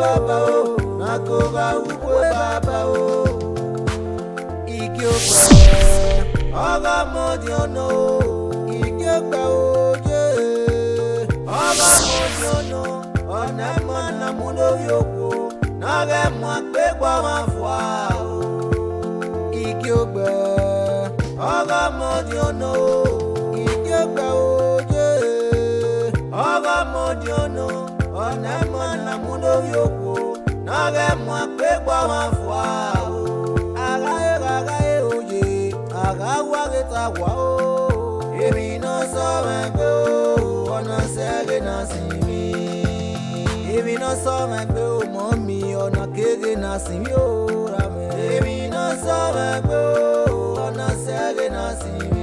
baba o, nakoba ukwe baba o. Igiogbe, oga modiono, Igiogbe oje. Oga modiono, onema na muno yoko, nage mwakbe kwa mafwa o. Igiogbe, oga modiono, Igiogbe oje. Oga modiono, onema na muno yoko, nage mwakbe kwa mafwa o. Agaye oje, agawa geta wao. Emi no so megbe o, ona sege na simi. Emi no so megbe o, mommy ona kege na simi o rame. Emi no so megbe o, ona sege na simi.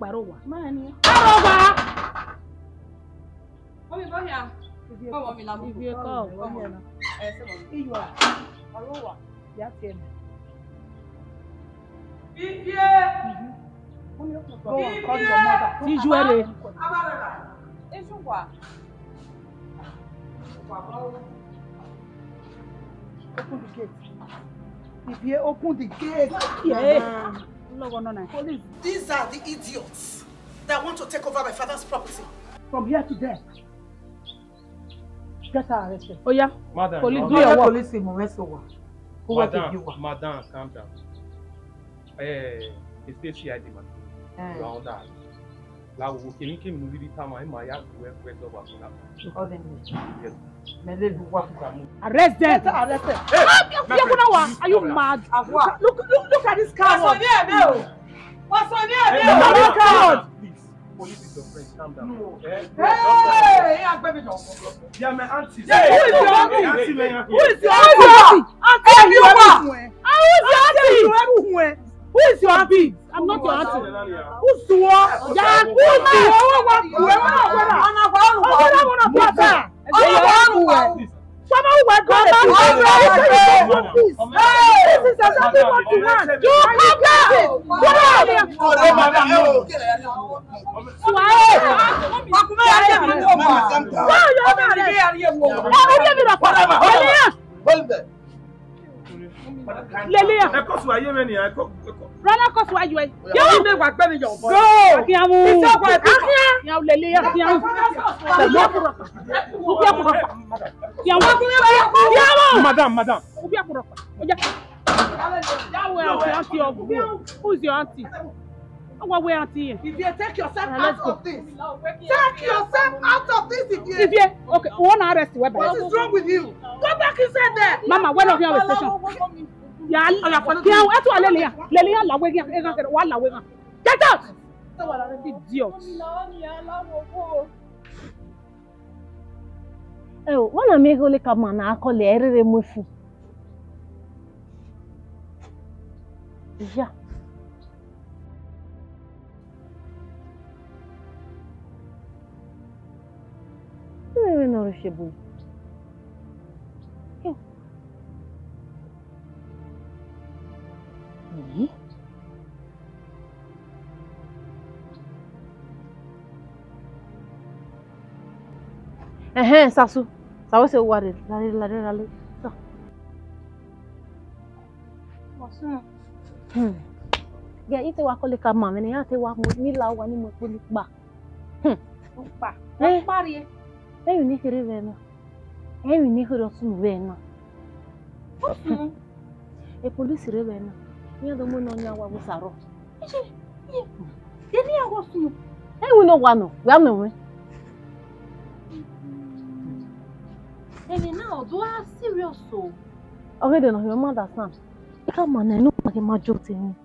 Arogwa. Mommy, go here. Come on, Mila. If you call, come on. You are. Arowa. Yeah, tell me. Go and call your mother. Visually. Open the gate. If you open the gate, yeah. Police. These are the idiots that want to take over my father's property. From here to there. Get her arrested. Oh yeah. Madam, police, do your work. Madam, calm down. It's the CID, man. You are on that. Now, we came to the time I might have to work over. Yes. Arrest them! Arrested! Are you mad? Look at this car! What's on here? Please, police is your friend. Calm down. No. Hey! Yeah, my auntie. Who is your auntie? Who is your auntie? Who is your auntie? I'm not your auntie. Who's the one? Yeah, who's the one? Someone who went to this is exactly what you want. Madam. Who's your auntie? What way auntie? If you take yourself out of this, take yourself out of this. If you okay, one arrest. What is wrong with you? Go back inside there. Mama, when are you on the station? Yeah, get out! Idiot. Oh, wana mego le kama na akole erere mwefu. Ja. Wewe na rushebu. Sasu. Sawo se ware. Lale. So. Wasuno. Ya ite wa kole ka ma me ya te wa mo ni la wa ni mo poli pa. Pa. Pari. Eyu ni kere ve na. Eyu ni kere osun ve na. E police re ve na. Ni do mo no nya wa busaro. Ye ni awo sunu. Eyu no wa no. Wa no we. Emi na o do a serious o. Already no your mother son. Ika ma na no pa ke ma joke ni.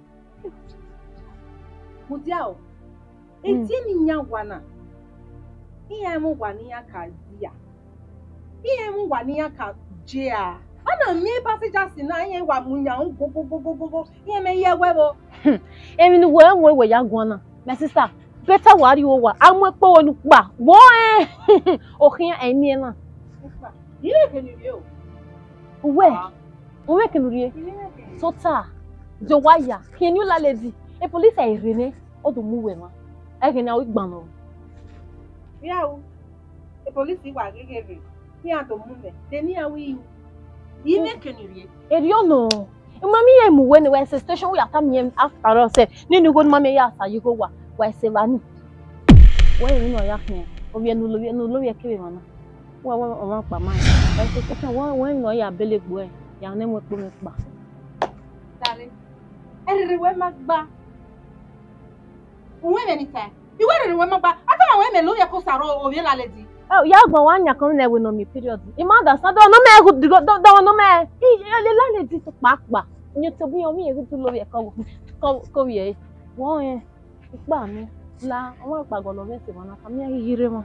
Mudia o. Eti ni nya wana. Iyen mu wani ya ka dia. Iyen mu wani ya ka jea. Ana mi passenger si na iyen wa munya go. Iyen me ye webo. Emi ni we ya gwana. My sister, better worry over. Amwe po olu pa. Wo okin eni na. Ile ke ni o. Uwe ke nurie. Sota. Jowaya. Can you la lady? E police e rene. Odo mu we ma. E ke na o gban no. Ya o. E police wa gegebe. Ni ato mu me. De ni awi. Ile ke ni rie. E rio no. Mami ye mu we ni we station we atam ye after all say. Ni go mami ya sa you go wa. Wa se vani. We no ya kan. Obi enu lo ye kebe mana. Wa o pa ma. Wa station we no ya belegbo e. Ya ne mo po me pa. Dale. Erere we magba. Uwe me nita. Iwe erere we magba. Ata ma we me lo ye ko saro obi la ledi. Oh, ya gba wa nya kan na we no me period. E ma da sa do no me go do no me. Le la ledi to pa. Nyo to bi o mi e go lo ye ko ye. Won e pa mi la won pa go lo me se mana ka mi hire mo.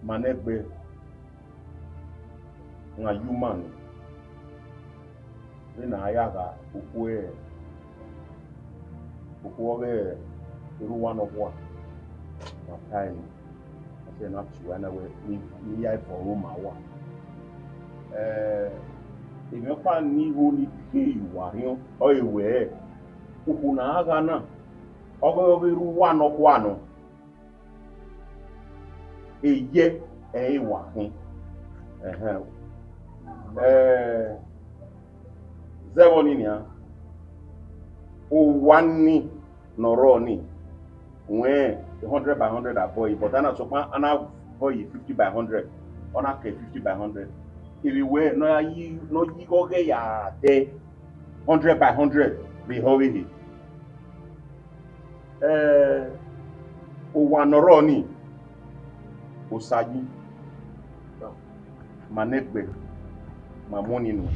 Manegbe na human na ayaga ukwe ukwoge ruwa no kwa na time ase na tuwa na we ni ya for Roma wa ime pa ni ho ni ki wa hion o ewe uku na aga na ogo ruwa no kwa no eye wa hin zeboni ni a o wani noroni when 100 by 100 are boy but ana so pa ana boy 50 by 100 ona ke 50 by 100 everywhere no yi go ge ya de 100 by 100 be howe o wa noroni Osasuyi Manegbe Mamoni no.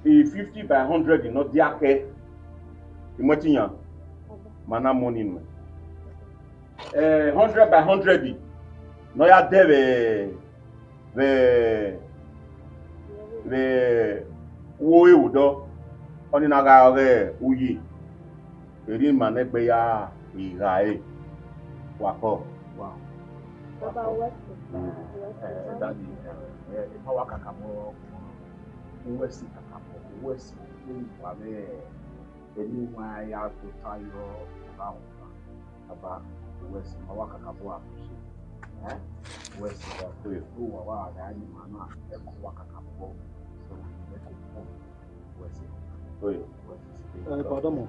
A 50 by 100 is not diake. Imotinya Mana money no. 100 by 100 no ya deve the wo udo oni naga ore uyi. Eri Manegbe ya igae. Wako. Wow. Baba what? Daddy, power kakamo, West kakamo, West, anyone ya to Tayo, about West, power kakamo, West, who are the animal, kakamo, so West. Pardon,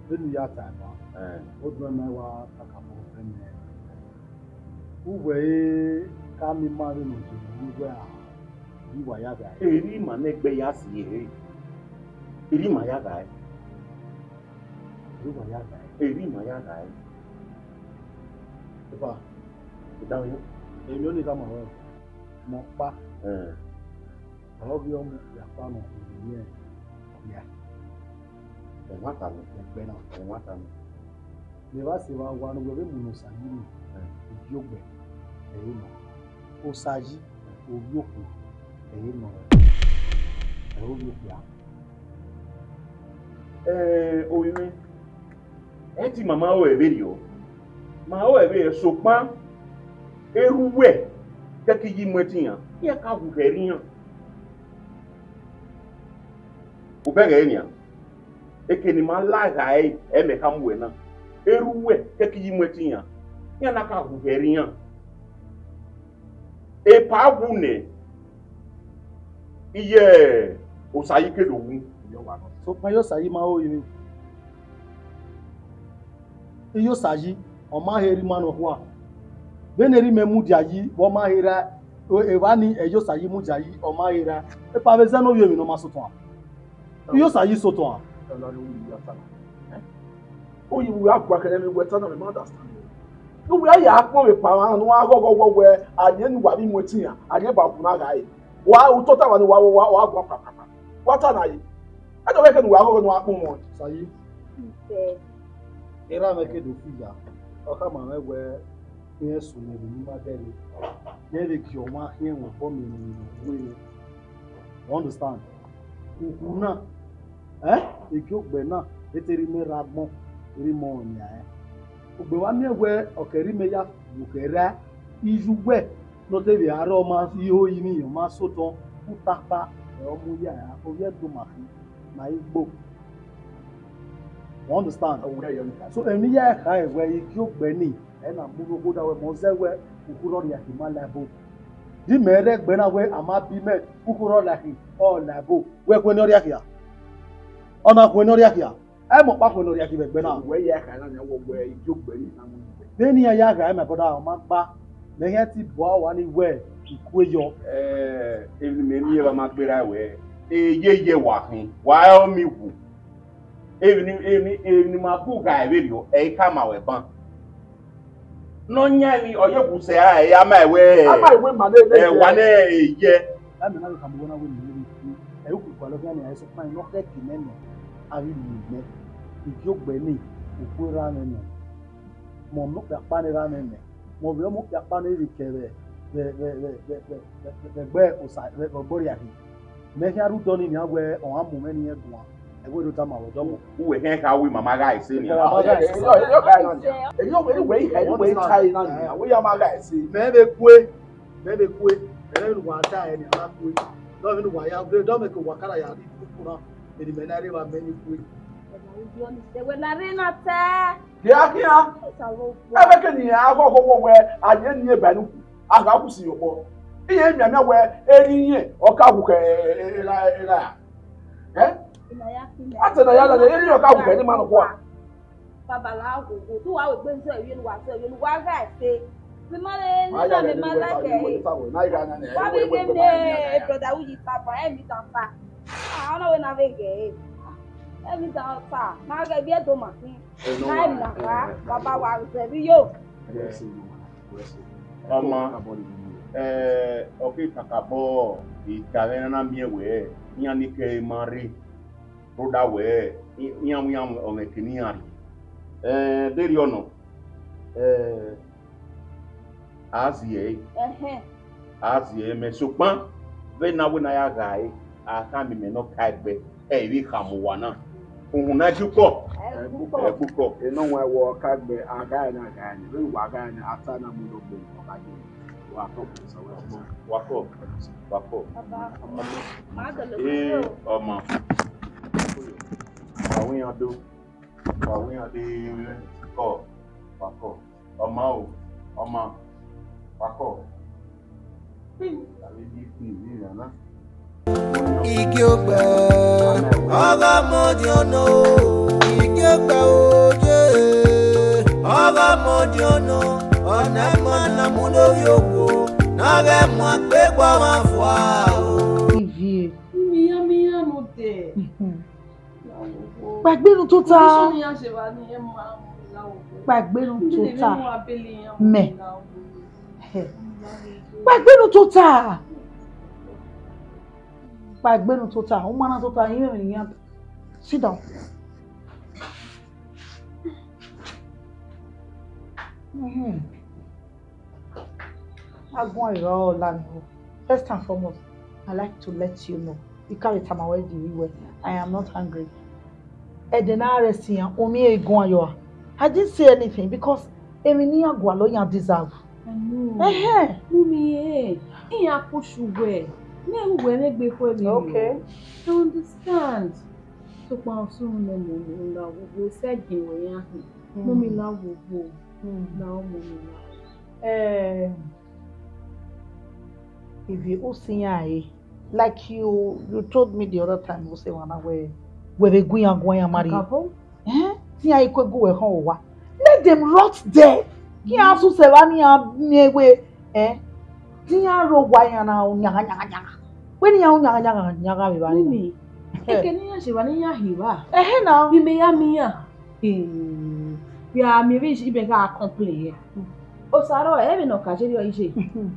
then you are time. What when I was a couple of them? Who were coming married to you were Yaga? Eri Manegbe Yasi, Eri Mayaga, You were Yaga. Eri Mayaga. Down here, they only come away. Mokpa, I hope you are family. Yeah. And what happened? And what happened? The last one of them was Igiogbe, Osasuyi, Uvbi, Oyime. Enti mama o video. Ma o ebe so pa eruwe keki yi mwetiyan. Ye ka hu heriyan. Ubege enya. Ekeni ma la ga e me ka mwe na. Eruwe keki yi mwetiyan. Ye na ka hu heriyan. E pa wune. Iye Osayi kedowu. So pa yo sayi ma o yini. Iyo sayi o ma heri manu ho a. Beneri me mu diayi wo ma hera e wa ni eyo sayi mu diayi o ma hera. E pa beze no yemi no ma so ton a. Iyo sayi so ton a. Oh, you will have academic work on the understand. No, we are yapon with power and one go where I didn't want him with here. I never guy. Why we thought I was what are I? I don't reckon we are going to happen. Sayi. Era me ke do fiya. O ka ma we yes so me ni ma dele. Ye le ki o ma hien wo bo me ni we. Understand? Una. Igiogbe na eteri me ragbon ri mo nya ogbe wa mi ewe okeri me ya bukera ijuwe no te bi ara o ma iho yi ni o ma so ton utapa e o mu ya o ye do ma fi na igbo. Understand? So emi ya ka ewe Igiogbe ni e na mu go da we mo zewe ukuro ya ki ma labo di mere gbe na we ama bi me ukuro la ki o labo we ko ni ori akia ona ko ni ori akia e mo pa ko ni ori akia gbe na we ya ka na wo we Igiogbe ni na mu beni ya ga e me boda o ma gba me he ti bo wa ni we iku eyo even me mi ba ma gbera we ye wa hin wa o mi wu even ma bu ga video e ka ma we ban no nya ni oye bu se a ya ma we ma de wa na ye a me na ka mo na we ni e ku kwa lo ga ni e so pa no ke ki nene ari ni me Igiogbe ni oku ra nene mo no pe pa ni ra nene mo bi mo pe pa ni ri kere gbe osa gbori ahi me ha ru do ni awe on amu me ni egun e we do ta ma wo do mo we hen ka we mama guy say ni yo guy na yo we chai na we ya ma guy say me be kwe e ru wa ta e ni ala kwe do mi nu wa ya do me ko wakara ya ri ku na e di me na re wa me ni kwe Kia ebe ke ni akoko we anye ni ebanu aga kusi yopo iye mi ame we erinye oka ku ke ila ate na ya na erinye oka ku ke ni manu kwa babala gogo tu wa we gbe nso ewe nu wa ga se mi ma le ni na me ma la ke wa bi ke me brother uji papa e mi tan fa ona we na ve ge every time pa ma ga bi e do ma tin na na wa baba wa se bi yo Mama okay kakabo ikale na mi we nya ni ke mari roda we nya o me kiniari deri ono azie me supan ve na we na ya gai aka mi me no kaigbe wi khamuwana una juko buko eno we wo kagbe aga na aga ni we wa aga ni ata na mu do gbe okaje wako ọmọ àwọn èèyàn kọ wako ọmọ wako Igiogbe ọgọ mọdì ọ̀nà Igiogbe oje ọgọ mọdì ọ̀nà ọ̀nà ẹ̀mọ́ nà mú lórí òkú náà rẹ̀ mọ́ pé gbọ́ wọn fọ́ o. Míyá mo tẹ̀. Gbàgbénu tó ta. Oríṣiríṣi ni a ṣe wà ní ẹ̀ máa ń láwọ̀. Gbàgbénu tó ta. Mẹ́. Gbàgbénu tó ta. Gbàgbénu tó ta. Ó máa ń tó ta yín rìn yàn. Sit down. Agbon ìrọ̀ ọ̀la ni o. First and foremost, I like to let you know You carry time away the I am not hungry. And then I rest here, only go on. I didn't say anything because Eminia Gualoya deserve. I know. Mummy, I push you where? Okay. I understand. So soon we said you were Mummy love will go. Now Mummy love. If you see like you told me the other time, you say one away where they going and marry. See I could go home. Let them rot there. Kia so sevania mewe Tia ro waya na nyaga. When ya nyaga we bani me. Ekenia she bani ya hiwa. Now. We me ya miya. We are me wish ibe ga complain. Osaro ebe no ka jeri o ise.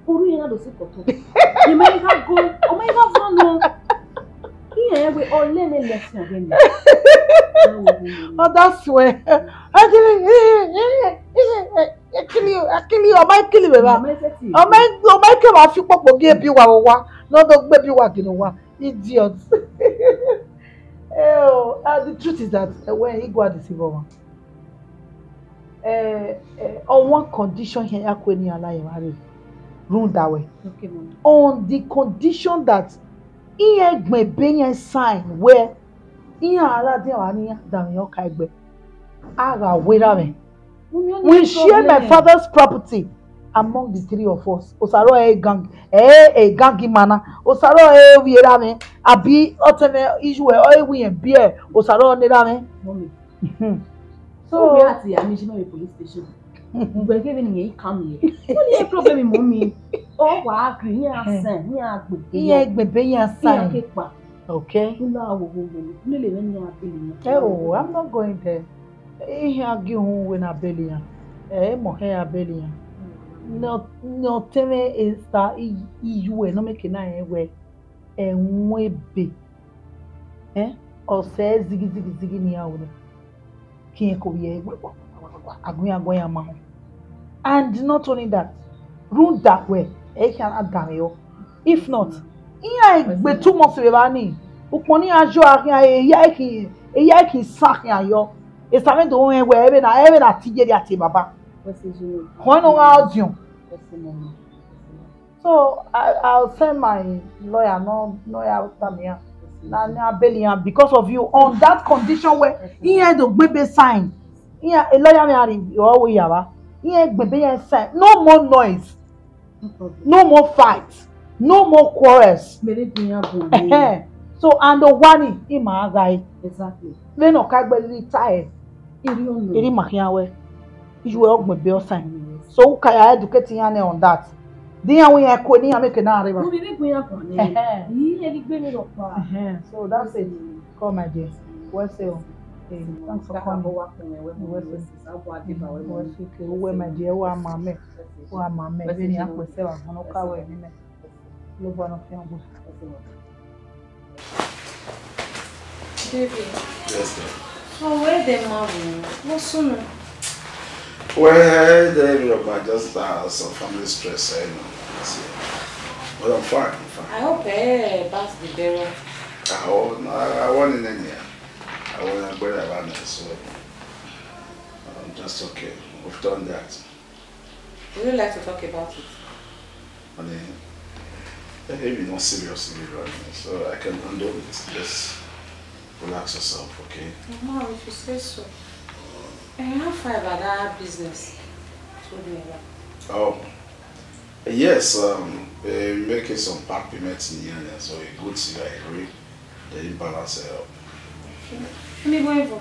Uru yen do si koto. You may have go, o may have no. Here we all learn a lesson again. Oh, that's where I kill you, I might kill you. I might come off you pop give you one, not the baby walking one. Idiots. The truth is that when he got the civil one, on one condition here, I couldn't allow you rule that way. Okay, Mom. On the condition that Iyen may be a sign where Iyen already wania than your kaigbe. Aga wait a minute. We share my father's property among the three of us. Osaro a gangi mana. Osaro a we rame. Abi oteme issue we and beer. Osaro ne rame. Mommy. So we are the Amishima police station. We're giving you come here. What is the problem, Mommy? Oh, wow, green, okay. Oh, I'm not going there. When a billion. Mohair billion. No, tell me is that you no making a way and we be. Or says ziggy near. Can't go here. And not only that, rule that way. I can add that. If not, be too much of money. Ukoni ajo yaki sack yo. It's time to where even a tije di ati baba. So I'll send my lawyer no after me. Because of you on that condition where he had to baby sign. Yeah, a lawyer me always yawa. No more noise, no more fights, no more quarrels. So and the one in my guy exactly. Then okay, but retire. Iri makiawe. You will me bill sign. So okay, I educating you on that. Then we are going to make an arrival. So that's it. Come my dear. What's it? Thanks for coming. Where my dear, who are mamma? Who are mamma? Then you have to say, I'm not going to love one of your books. Baby. Yes, sir. So where the mom? What soon? Well, then just some family stress, I know. But I'm fine. I hope that's the burial. I want in any. I want to go around there, so I'm just okay. We've done that. Would you like to talk about it? I mean, maybe not seriously running, so I can handle it. Just relax yourself, okay? Mom, if you say so. I have five other business. Oh, yes. Making some part payments in Iyen, so a good thing I agree. Then balance it up. How many going for?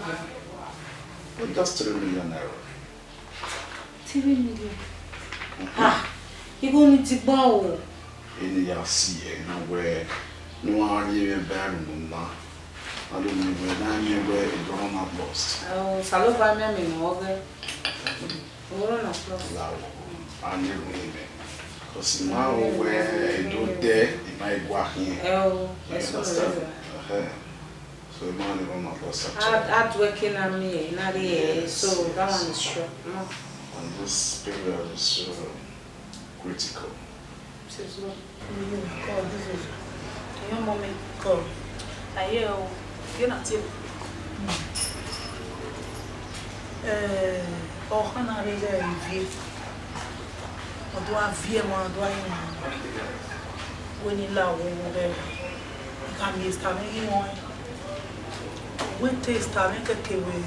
Just 3 million naira. 3 million. Ah, you go need to borrow. In your see, where no one even bear now. I don't know where it run up lost. Oh, Salo by me, Morgan. Run up lost. I knew him. Because now where I do there, it might work here. Oh, that's what so the money run up lost. I'm working on me, not here, so that one is sure. And this period is so critical. This is what you call this is your mommy call. Aye o, you na tell. Kana rega vie. O do avie mo do ayi. Woni la wo be. Ka mi sta me iwon. When taste ta me ke we.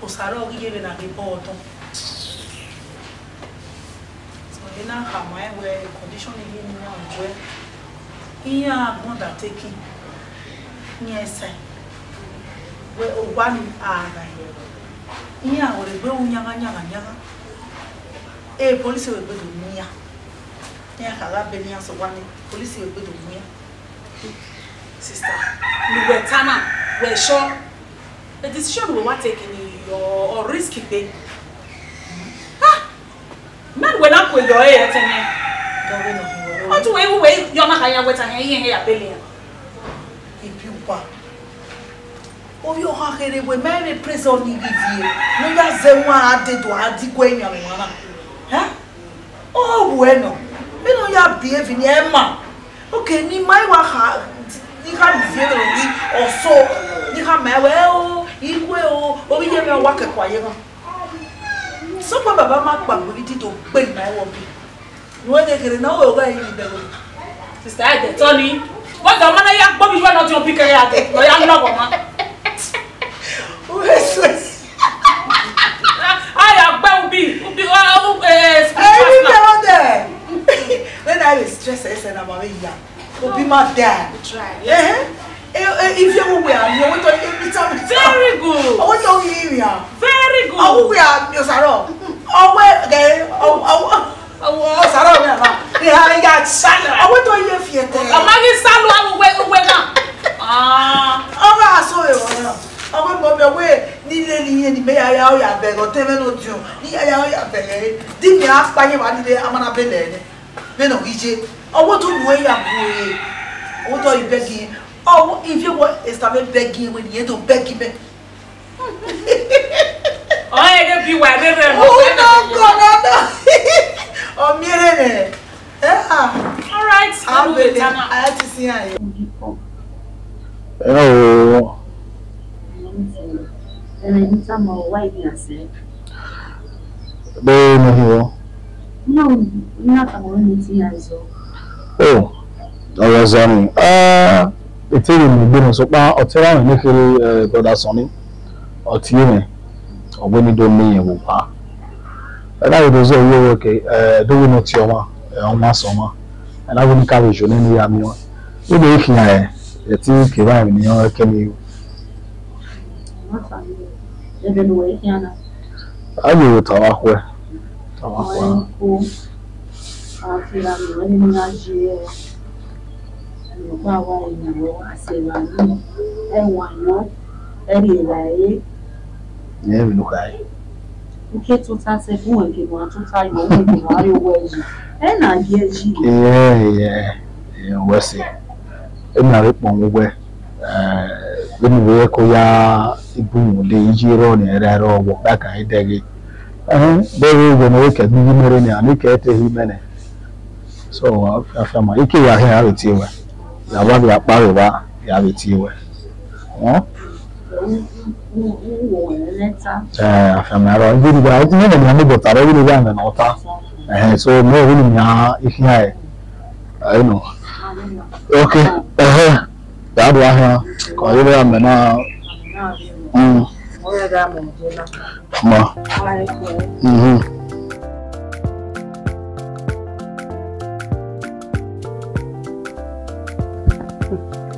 OSAROBO yebe na bi bottom. So ina hama we condition ni na we. Iya undertaking. Yes. We o one ara. Iya o le gbe unyanga. Police we gbe do muya. Iya kala Benin so one police we gbe do muya. Sister, we were tana, we're sure the decision we were taking or risky thing. Man, we're not with your hair, how do we wait? You're not going to wait and hear a billion. If you pa. Oh, you have a way, maybe prison in the year. No, that's the one I did to Adigway. Huh? Oh, bueno. You know, you are behaving, Emma. Okay, ni my work. You can't feel it or so. You can't well, you will, or you never walk a quiet. Some of my ability to bring my work. No, they can know where you live. Sister, Tony, what the man I am, Bobby, you are not your picker. I am not. I am Bobby. When I was stressed and I'm a young. Will be my dad. Try. If you will wear, you want to every time. Very good. I want to hear you. Very good. I will wear OSAROBO. Oh, wait, okay. OSAROBO. Yeah, I got salad. I want to hear you. I'm not in salad. I will wear now. Oh, I saw it. I went away. Nearly may I beg or tell me no June. I beg. Didn't you ask by him? I did. I'm not bed. Then, Igiogbe. I want to know you. What are you begging? Oh, if you want to start begging when you don't beg him. Oh, I don't be where they are. Oh, no. Oh, Mirene. All right. I have to see her. Oh. No, not a one so. Oh, I was it's in the business of Otera and Nicky brother Sonny or Tiene or when you don't mean you. And I was okay, doing not your on my summer, and I wouldn't carry you any ammo. You make me a tea came in your canoe. I will talk where. Very when we can be married and we can't him. So, after my Iki, I have it here. I want to Pariba, you have it here. After my own video, I didn't know what I really ran an altar. And so, no, really, if I know. Okay, that was call you now.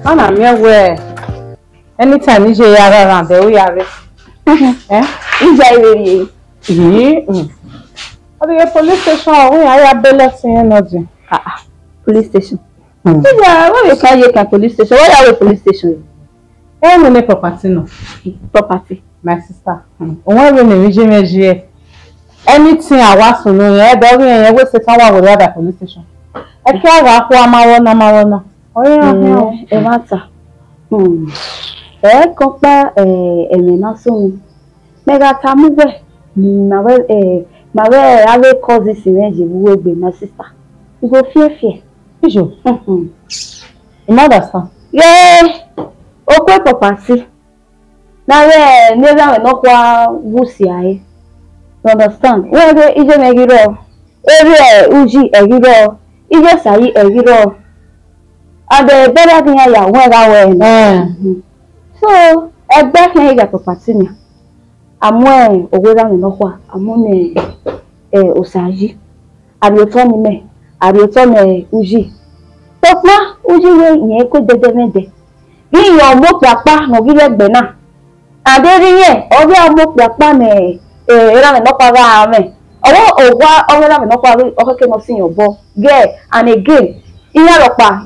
I'm where anytime you are around there, we are. The police station, we are balancing energy. Police station. Why we can't get police station? Why are we police station? Any property no. Property. My sister. When we measure anything I want to know, I we say someone will rather police station. I can't go Marona. Oh yeah, Evata. Kopa emena so. Mega tamuwe. Mawe ave cause this energy we be my sister. You go fear. You understand? Yeah. Oh okwe papasi. Na we neza we no kwa wusi ai. You understand? We ije megiro. Ere uji egiro. Ije sayi egiro. Ade better thing ya we ga we. So, egbe kan ya papasi ni. Amwe ogwera mi no kwa. Amone osayi. Arioto ni me. Arioto me uji. Tokma uji we yen ko dedemede. Bi yo mo papa no bi egbe na. Aderiye obi amo papa me era me no kwa me. Owo ogwa owera me no kwa o keke no sin yobo. Ge and again. Iya ropa,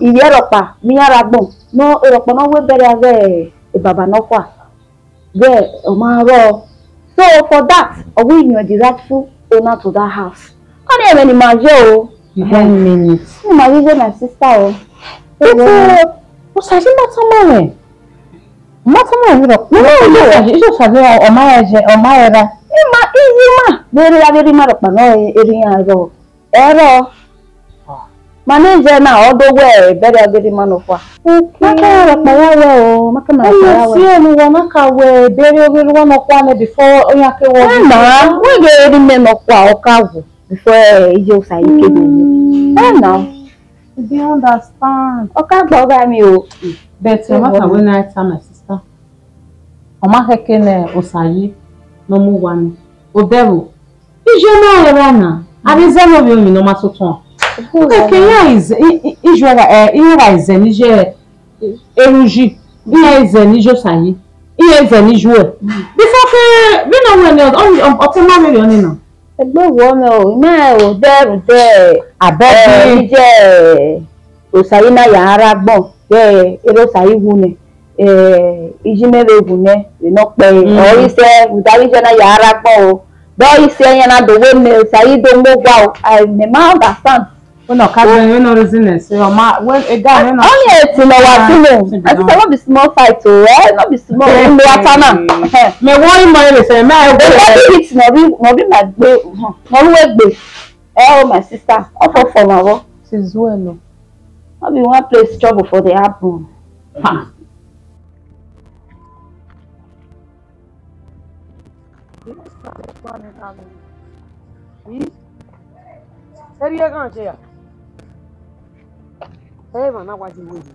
mi ara gbon. No ropa no we bere ave e baba no kwa. Ge o ma ro. So for that, we you are the rightful owner to that house. Only even imagine o. 10 minutes. Imagine my sister o. Osayi matama we ro. No, you sabi o ma era. Very ma ropa no eri yan ro. Ero. Manager na odo we very man of wa. Maka ropa ya we o, maka na ya we. Si enu wona ka we very one of one before oya ke wo. Na, we get eri men of wa o ka wo before ije Osayi kede ni. Now. Do you understand? Oka gboga mi o. But matter when I tell my sister. Oma heke ne Osayi no mu wani. Oderu. Ije na era na. Arize no bi omi no masoton. Kenya is Iyen is Niger Eruji. Iyen is Niger Osayi. Iyen is Niger. Before que we no when on otema me oni na. Egbe wo me o, na o deru de abeg je Osayi na ya ara gbon. Ere Osayi wu ne. Ijimere wu ne, we no pe. O ise udari je na ya ara gbon o. Do ise yen na do we me Osayi do mo gba o. I me ma understand. No, we no reason so when a guy no. Only it's no wa tinu. I think not be small fight o, not be small. No atana. Me won mo re say me it's no be my gbe. No we gbe. Oh my sister, off for my She's well. No be one place trouble for the happen. Ha. Hey, man, I was waiting.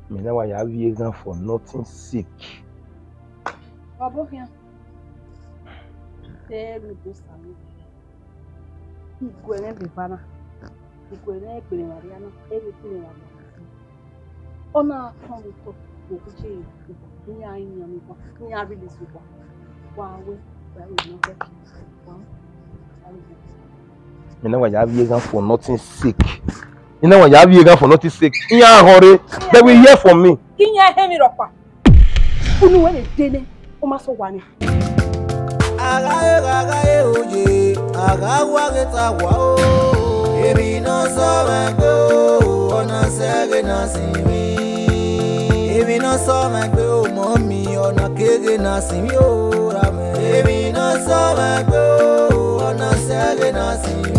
Me now I have vegan for nothing sick. Babo here. Tell me to salute. Igwene bibana. Igwene ekpere Mariana. Everything in Mariana. Ona come to okuje ni ayin yan kwa. Ni a release kwa. Wa we no get. Me now I have vegan for nothing sick. You know what? I have vegan for nothing sick. In a hurry, they will hear from me. Kinya hemi ropa. Unu we dene. O ma so wani. Agaye oje, agawa geta wa o. Ebi no so magbe o, ona sege na simi. Ebi no so magbe o, mommy, ona kege na simi o rame. Ebi no so magbe o, ona sege na simi.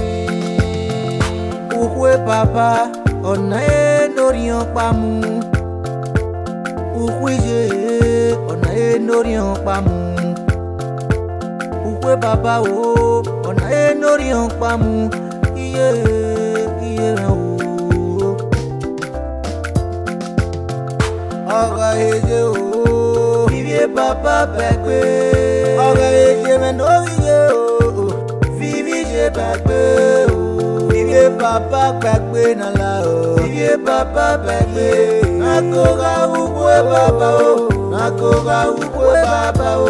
Ukwe papa, ona norion pamu. Ukwe je, ona norion pamu. Ukwe baba o, ona norion pamu. Iye o. Oga eje o, vive papa pekwe. Oga eje menoye o, vive je pekwe o. Vive papa pekwe na la o, vive papa pekwe. Nakoga ukwe baba o, nakoga ukwe baba o.